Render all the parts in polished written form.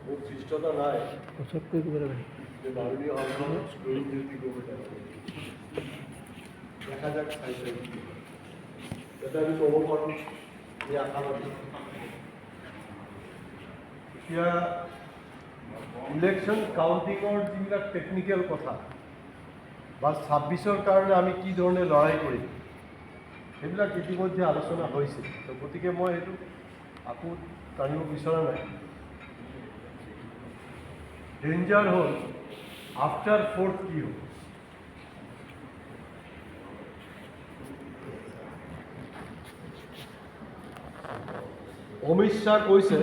মোৰ সৃষ্টতা নাই যে মাননীয় সংসদ দুৰ্নীতি দেখা যাক চাইছে যাতে আমি ক'ব পাৰোঁ এই আশাবাদী এতিয়া ইলেকশ্যন কাউণ্টিঙৰ যিবিলাক টেকনিকেল কথা বা ২৬ৰ কাৰণে আমি কি ধৰণে লৰাই কৰিম সেইবিলাক ইতিমধ্যে আলোচনা হৈছে তো গতিকে মই এইটো আকৌ টানিব বিচৰা নাই ডেঞ্জাৰ হ'ল আফটাৰ 4th কি হ'ব अमित शाह कैसे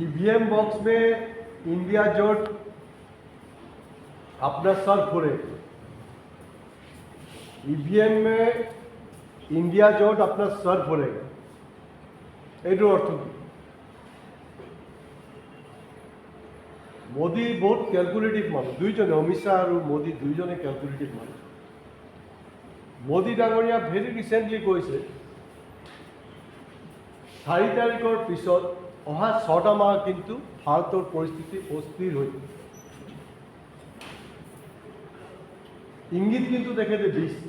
ईवीएम बॉक्स में इंडिया जोट अपना सर फोड़े ईवीएम में इंडिया जोट अपना सर फोड़ेगा এইটো অর্থ মোদী বহুত ক্যালকুলেটিভ মানুষ দুইজনে অমিত শাহ আর মোদী দুইজনে ক্যালকুলেটিভ মানুষ মোদী ডাঙৰীয়া ভেৰি ৰিচেণ্টলি কৈছে 4 তাৰিখৰ পিছত অহা 6টা মাহ কিন্তু ভাৰতৰ পৰিস্থিতি অস্থিৰ হৈ ইংগিত কিন্তু তেখেতে দিছে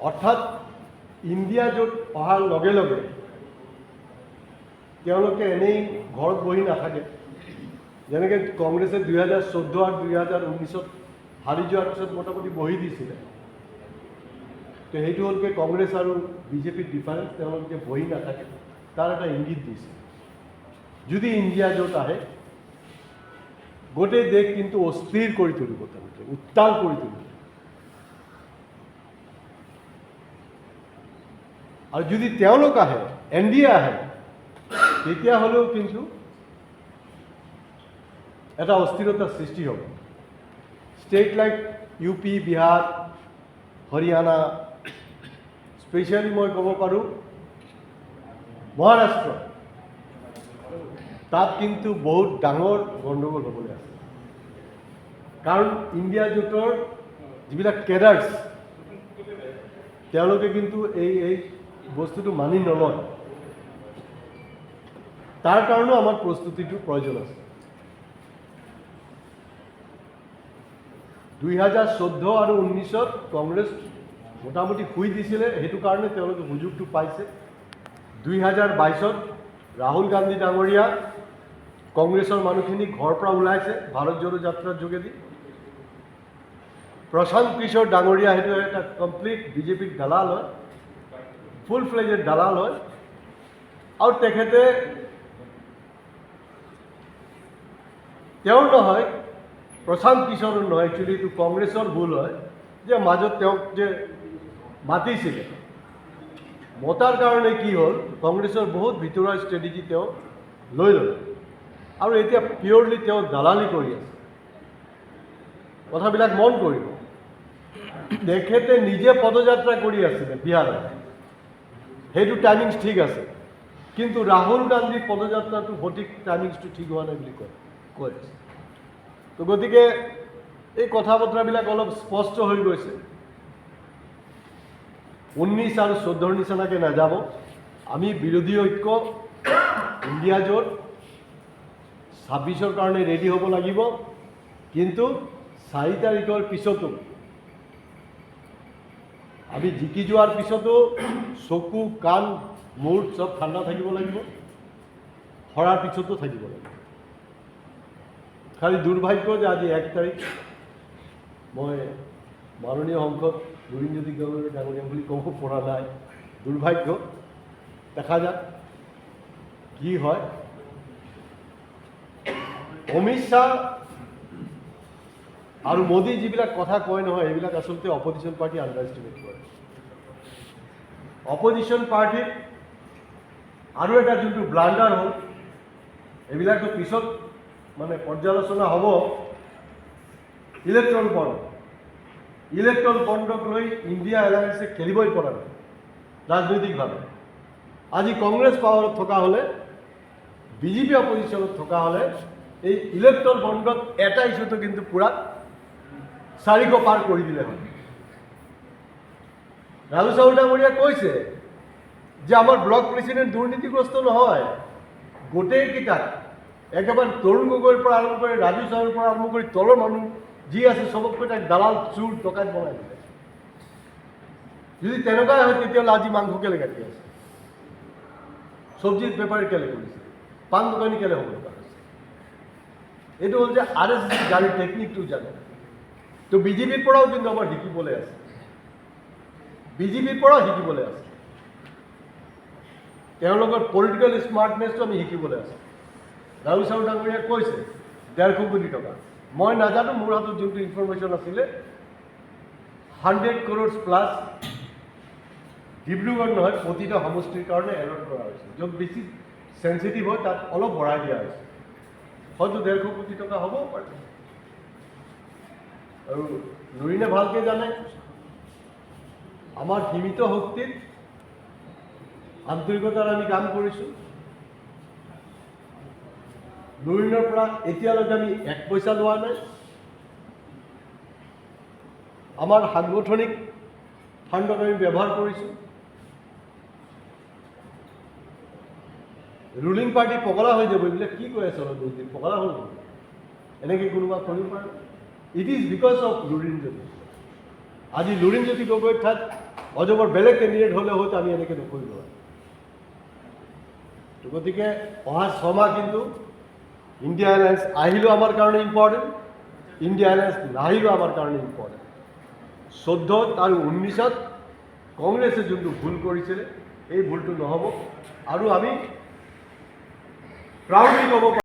অৰ্থাৎ ইণ্ডিয়া জোট অহাৰ লগে লগে তেওঁলোকে এনেই ঘৰত বহি নাথাকে যেনেকৈ কংগ্ৰেছে 2014 আৰু 2019ত হাৰি যোৱাৰ পিছত মোটামুটি বহি দিছিলে তো সেইটো হ'ল কি কংগ্ৰেছ আৰু বিজেপিৰ ডিফাৰেঞ্চ তেওঁলোকে বহি নাথাকে তাৰ এটা ইংগিত দিছে যদি ইণ্ডিয়া জোট আহে গোটেই দেশ কিন্তু অস্থিৰ কৰি তুলিব তেওঁলোকে উত্তাল কৰি তুলিব আৰু যদি তেওঁলোক আহে এনডিএ আহে তেতিয়াহ'লেও কিন্তু এটা অস্থিৰতাৰ সৃষ্টি হ'ব state like UP Bihar Haryana specially मैं कब पारूँ महाराष्ट्र तक किन्तु बहुत डांगर गंडगोल हबले आछे कारण इंडिया जोटर जिबिलाक केडार्स तेलोके किन्तु এই বস্তুটো मानि नलय तार कारणेও आमार प्रस्तुतिটোৰ प्रयोजन আছে 2014 और 19 कংগ্ৰেছ মোটামুটি শুই দিছিলে সেইটো কাৰণে তেওঁলোকে সুযোগটো পাইছে 2022 ৰাহুল গান্ধী ডাঙৰীয়া কংগ্ৰেছৰ মানুহখিনি ঘৰৰ পৰা ওলাইছে ভাৰত জোড়ো যাত্ৰাৰ যোগেদি প্ৰশান্ত কিশোৰ ডাঙৰীয়া সেইটো এটা কমপ্লিট বিজেপিৰ দালাল হয় ফুল ফ্লেজেড দালাল হয় আৰু তেখেতে তেওঁৰ নহয় प्रशांत किशोर नয় एक्चुअली तो कांग्रेसर भूल है जे মাজত जे मातिছিলে मतार कारण कि हल कांग्रेसर बहुत भितरुआ स्ट्रेटेजी लई लल और एतिया पियरली दालाली करि आछे कथाबिलाक मन करिब तेखेते निजे पदयात्रा करि आछिले बिहारत हेतु टाइमिंग्स ठीक आछे किन्तु राहुल गांधी पदयात्राটো सठिक टाइमिंग्सটো ठीक हुआ নাই বুলি কয় तो गति के कथा बतराबिलाक अलग स्पष्ट हो गई 19 और 14 निचिनाके नाजाब आमी विरोधी ऐक्य इंडिया जोट 26 कारण रेडी हब लागिब किन्तु 4 तारिखर पिछतो आमी जिकी जोৱাৰ पिछतो चकु कान मूर सब ठंडा থাকিব লাগিব हरार पिछतो থাকিব লাগিব खाली दुर्भाग्य जो आज 1 तारिख मैं माननीय संसद लुरिणज्योति गगৈ डांगरिया कब पड़ा ना दुर्भाग्य देखा जा कि है अमित शाह और मोदी जिबिलाक कथा कय নহয় এইবিলাক आसलते अपोजिशन पार्टी आंडार एस्टिमेट करे अपोजिशन पार्टी और एटा जो ब्लान्डार हल এইবিলাক पिছত माने पर्यालोचना हम इलेक्ट्रल बंडक लै इंडिया एलायन्से खेलिबई पड़ा ना राजनैतिक भाव आज कांग्रेस पावर थका हले बीजेपी अपोजिशन थका हले इलेक्ट्रल बंडक एटा इस्यूतो किन्तु पूरा 400 पार कर दिले लालू साहू डांगरिया कैसे যে আমাৰ ব্লক প্ৰেচিডেণ্ট দুৰ্নীতিগ্ৰস্ত নহয়, গোটেইকেইটাক একেবাৰে তৰুণ গগৈৰ পৰা আৰম্ভ কৰি ৰাজু চাহৰ পৰা আৰম্ভ কৰি তলৰ মানুহ যি আছে চবতকৈ তাক দালাল চোৰ ডকাইত বনাই দিলে। যদি তেনেকুৱাই হয় তেতিয়াহ'লে আজি মাংস কেলে কাটি আছে, চব্জিৰ বেপাৰী কেলে কৰিছে, পাণ দোকানী কেলে হ'ব লগা হৈছে? এইটো হ'ল যে RSS গাড়ীৰ টেকনিকটো জানে। তো বিজেপিৰ পৰাও কিন্তু আমাৰ শিকিবলৈ আছে, বিজেপিৰ পৰাও শিকিবলৈ আছে, তেওঁলোকৰ পলিটিকেল স্মাৰ্টনেছটো আমি শিকিবলৈ আছে। ৰাজু চাহু ডাঙৰীয়াই কৈছে 150 কোটি টকা, মই নাজানো, মোৰ হাতত যোনটো ইনফৰমেশ্যন আছিলে 100 crores প্লাছ ডিব্ৰুগড় নহয় প্ৰতিটা সমষ্টিৰ কাৰণে এলট কৰা হৈছে। য'ত বেছি চেঞ্চিটিভ হয় তাত অলপ বঢ়াই দিয়া হৈছে, হয়তো 150 কোটি টকা হ'বও পাৰে। আৰু লুৰিণে ভালকৈ জানে আমাৰ সীমিত শক্তিত আন্তৰিকতাৰ আমি কাম কৰিছোঁ। লুৰিণৰ পৰা এতিয়ালৈকে আমি 1 পইচা লোৱা নাই। আমাৰ সাংগঠনিক ফাণ্ডক আমি ব্যৱহাৰ কৰিছোঁ। ৰুলিং পাৰ্টি পগলা হৈ যাব, এইবিলাক কি কৈ আছে? অলপ দিন পগলা হ'ল এনেকৈ কোনোবা কৰিব পাৰে? It is because of Lurinjyoti. আজি লুৰিণজ্যোতি গগৈৰ ঠাইত অজবৰ বেলেগ কেণ্ডিডেট হ'লে হয়তো আমি এনেকৈ নকৰিব। তো গতিকে অহা 6 মাহ কিন্তু ইণ্ডিয়া এলায়েন্স আহিলেও আমাৰ কাৰণে ইম্পৰ্টেণ্ট, ইণ্ডিয়া এলায়েন্স নাহিলেও আমাৰ কাৰণে ইম্পৰ্টেণ্ট। 14 আৰু 19 কংগ্ৰেছে যোনটো ভুল কৰিছিলে এই ভুলটো নহ'ব। আৰু আমি প্ৰাউডলি ক'ব